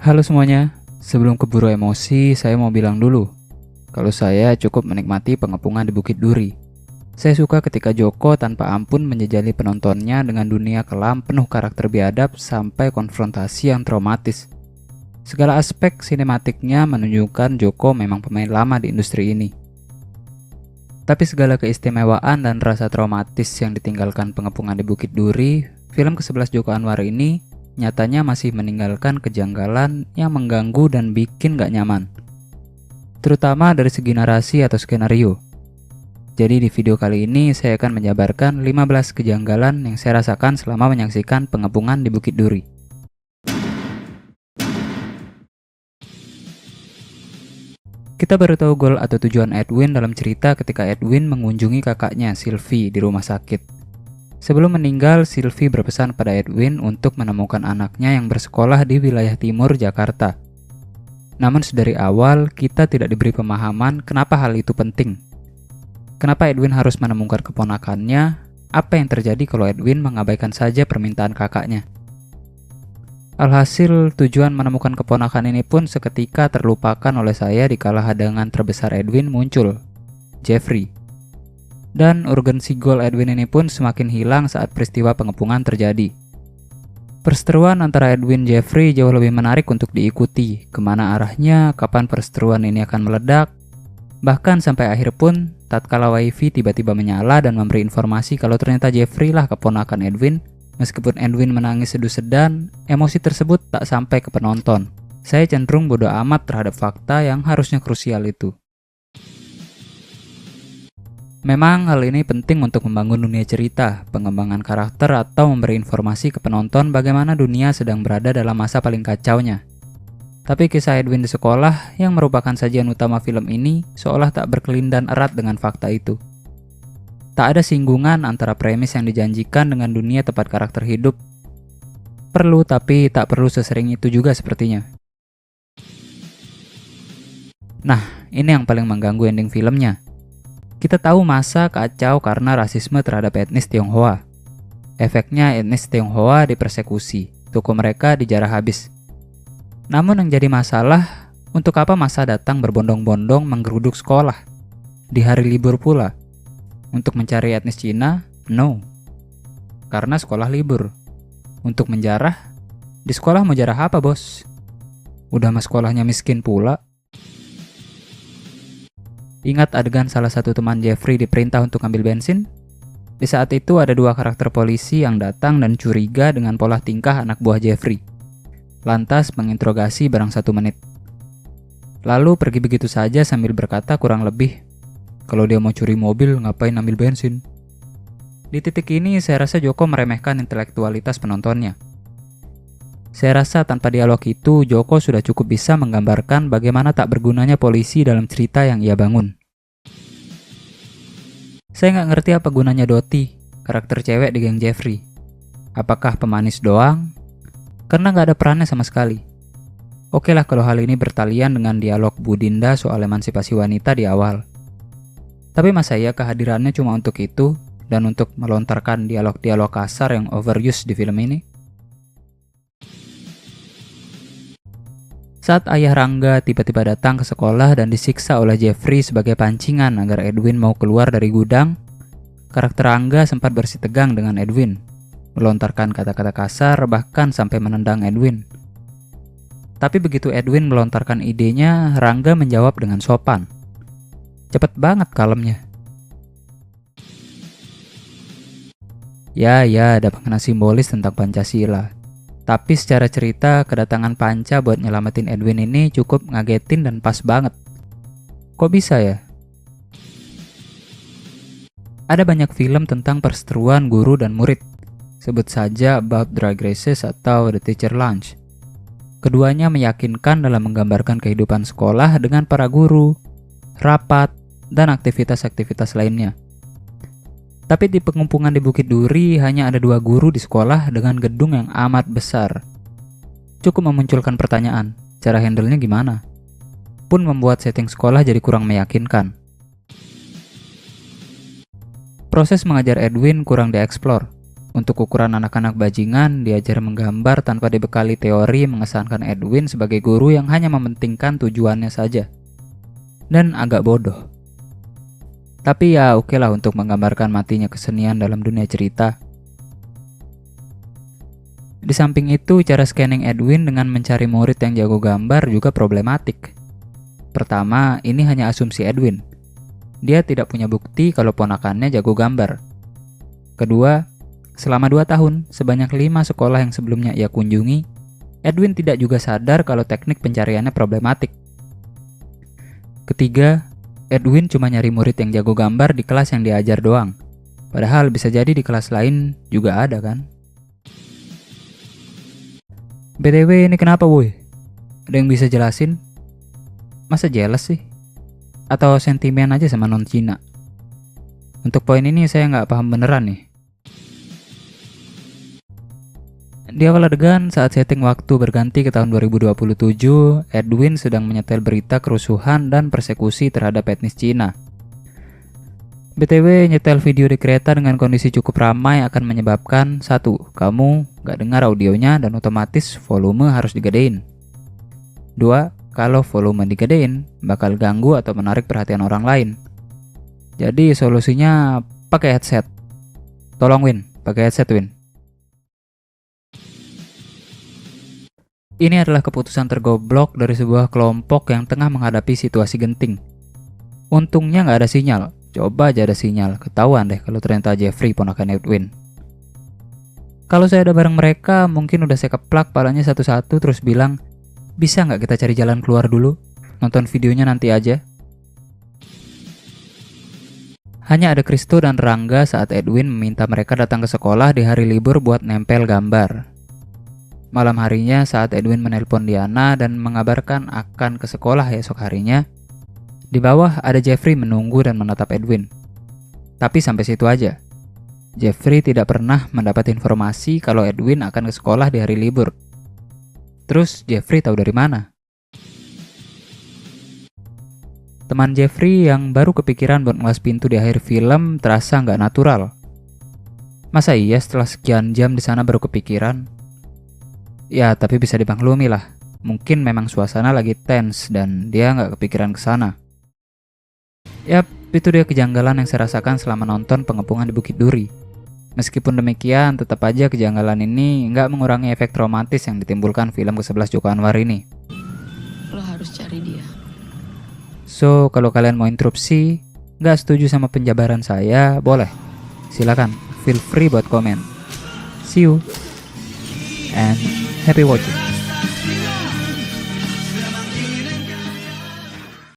Halo semuanya, sebelum keburu emosi, saya mau bilang dulu kalau saya cukup menikmati pengepungan di Bukit Duri. Saya suka ketika Joko tanpa ampun menjejali penontonnya dengan dunia kelam penuh karakter biadab sampai konfrontasi yang traumatis. Segala aspek sinematiknya menunjukkan Joko memang pemain lama di industri ini. Tapi segala keistimewaan dan rasa traumatis yang ditinggalkan pengepungan di Bukit Duri, film ke-11 Joko Anwar ini nyatanya masih meninggalkan kejanggalan yang mengganggu dan bikin gak nyaman, terutama dari segi narasi atau skenario. Jadi di video kali ini saya akan menjabarkan 15 kejanggalan yang saya rasakan selama menyaksikan pengepungan di Bukit Duri. Kita baru tahu goal atau tujuan Edwin dalam cerita ketika Edwin mengunjungi kakaknya Sylvie di rumah sakit. Sebelum meninggal, Sylvie berpesan pada Edwin untuk menemukan anaknya yang bersekolah di wilayah timur Jakarta. Namun sedari awal, kita tidak diberi pemahaman kenapa hal itu penting. Kenapa Edwin harus menemukan keponakannya? Apa yang terjadi kalau Edwin mengabaikan saja permintaan kakaknya? Alhasil, tujuan menemukan keponakan ini pun seketika terlupakan oleh saya dikala hadangan terbesar Edwin muncul, Jeffrey. Dan urgensi goal Edwin ini pun semakin hilang saat peristiwa pengepungan terjadi. Perseteruan antara Edwin Jeffrey jauh lebih menarik untuk diikuti. Kemana arahnya, kapan perseteruan ini akan meledak. Bahkan sampai akhir pun, tatkala wifi tiba-tiba menyala dan memberi informasi kalau ternyata Jeffrey lah keponakan Edwin. Meskipun Edwin menangis sedu-sedan, emosi tersebut tak sampai ke penonton. Saya cenderung bodoh amat terhadap fakta yang harusnya krusial itu. Memang hal ini penting untuk membangun dunia cerita, pengembangan karakter, atau memberi informasi ke penonton bagaimana dunia sedang berada dalam masa paling kacaunya. Tapi kisah Edwin di sekolah yang merupakan sajian utama film ini seolah tak berkelindan erat dengan fakta itu. Tak ada singgungan antara premis yang dijanjikan dengan dunia tempat karakter hidup. Perlu tapi tak perlu sesering itu juga sepertinya. Nah, ini yang paling mengganggu ending filmnya. Kita tahu masa kacau karena rasisme terhadap etnis Tionghoa. Efeknya etnis Tionghoa dipersekusi, toko mereka dijarah habis. Namun yang jadi masalah, untuk apa massa datang berbondong-bondong menggeruduk sekolah? Di hari libur pula. Untuk mencari etnis Cina? No. Karena sekolah libur. Untuk menjarah? Di sekolah mau jarah apa, bos? Udah mah sekolahnya miskin pula. Ingat adegan salah satu teman Jeffrey diperintah untuk ambil bensin? Di saat itu ada dua karakter polisi yang datang dan curiga dengan pola tingkah anak buah Jeffrey. Lantas menginterogasi barang 1 menit. Lalu pergi begitu saja sambil berkata kurang lebih, kalau dia mau curi mobil ngapain ambil bensin? Di titik ini saya rasa Joko meremehkan intelektualitas penontonnya. Saya rasa tanpa dialog itu, Joko sudah cukup bisa menggambarkan bagaimana tak bergunanya polisi dalam cerita yang ia bangun. Saya nggak ngerti apa gunanya Doti, karakter cewek di geng Jeffrey. Apakah pemanis doang? Karena nggak ada perannya sama sekali. Oke lah kalau hal ini bertalian dengan dialog Bu Dinda soal emansipasi wanita di awal. Tapi masa iya kehadirannya cuma untuk itu, dan untuk melontarkan dialog-dialog kasar yang overuse di film ini? Saat ayah Rangga tiba-tiba datang ke sekolah dan disiksa oleh Jeffrey sebagai pancingan agar Edwin mau keluar dari gudang, karakter Rangga sempat bersitegang dengan Edwin, melontarkan kata-kata kasar bahkan sampai menendang Edwin. Tapi begitu Edwin melontarkan idenya, Rangga menjawab dengan sopan. Cepet banget kalemnya. Ya, ada makna simbolis tentang Pancasila. Tapi secara cerita, kedatangan Panca buat nyelamatin Edwin ini cukup ngagetin dan pas banget. Kok bisa ya? Ada banyak film tentang perseteruan guru dan murid. Sebut saja About Drag Races atau The Teacher Lounge. Keduanya meyakinkan dalam menggambarkan kehidupan sekolah dengan para guru, rapat, dan aktivitas-aktivitas lainnya. Tapi di pengepungan di Bukit Duri hanya ada 2 guru di sekolah dengan gedung yang amat besar. Cukup memunculkan pertanyaan, cara handle-nya gimana? Pun membuat setting sekolah jadi kurang meyakinkan. Proses mengajar Edwin kurang dieksplor. Untuk ukuran anak-anak bajingan, diajar menggambar tanpa dibekali teori mengesankan Edwin sebagai guru yang hanya mementingkan tujuannya saja. Dan agak bodoh. Tapi ya oke lah untuk menggambarkan matinya kesenian dalam dunia cerita. Di samping itu, cara scanning Edwin dengan mencari murid yang jago gambar juga problematik. Pertama, ini hanya asumsi Edwin. Dia tidak punya bukti kalau ponakannya jago gambar. Kedua, selama 2 tahun, sebanyak 5 sekolah yang sebelumnya ia kunjungi, Edwin tidak juga sadar kalau teknik pencariannya problematik. Ketiga, Edwin cuma nyari murid yang jago gambar di kelas yang diajar doang. Padahal bisa jadi di kelas lain juga ada kan? BTW ini kenapa boy? Ada yang bisa jelasin? Masa jealous sih? Atau sentimen aja sama non-Cina? Untuk poin ini saya nggak paham beneran nih. Di awal adegan, saat setting waktu berganti ke tahun 2027, Edwin sedang menyetel berita kerusuhan dan persekusi terhadap etnis Cina. BTW, nyetel video di kereta dengan kondisi cukup ramai akan menyebabkan 1. Kamu gak dengar audionya dan otomatis volume harus digedein. 2. Kalau volume digedein, bakal ganggu atau menarik perhatian orang lain. Jadi solusinya pakai headset. Tolong Win, pakai headset Win. Ini adalah keputusan tergoblok dari sebuah kelompok yang tengah menghadapi situasi genting. Untungnya nggak ada sinyal. Coba aja ada sinyal, ketahuan deh kalau ternyata Jeffrey ponakan Edwin. Kalau saya ada bareng mereka, mungkin udah saya keplak palanya satu-satu terus bilang, bisa nggak kita cari jalan keluar dulu? Nonton videonya nanti aja. Hanya ada Kristo dan Rangga saat Edwin meminta mereka datang ke sekolah di hari libur buat nempel gambar. Malam harinya saat Edwin menelpon Diana dan mengabarkan akan ke sekolah esok harinya, di bawah ada Jeffrey menunggu dan menatap Edwin. Tapi sampai situ aja. Jeffrey tidak pernah mendapat informasi kalau Edwin akan ke sekolah di hari libur. Terus Jeffrey tahu dari mana? Teman Jeffrey yang baru kepikiran buat ngelas pintu di akhir film terasa nggak natural. Masa iya setelah sekian jam di sana baru kepikiran? Ya, tapi bisa dimaklumi lah. Mungkin memang suasana lagi tense dan dia nggak kepikiran ke sana. Yap, itu dia kejanggalan yang saya rasakan selama nonton Pengepungan di Bukit Duri. Meskipun demikian, tetap aja kejanggalan ini nggak mengurangi efek traumatis yang ditimbulkan film ke-11 Joko Anwar ini. Lo harus cari dia. So, kalau kalian mau interupsi, nggak setuju sama penjabaran saya, boleh. Silakan, feel free buat komen. See you and happy watching.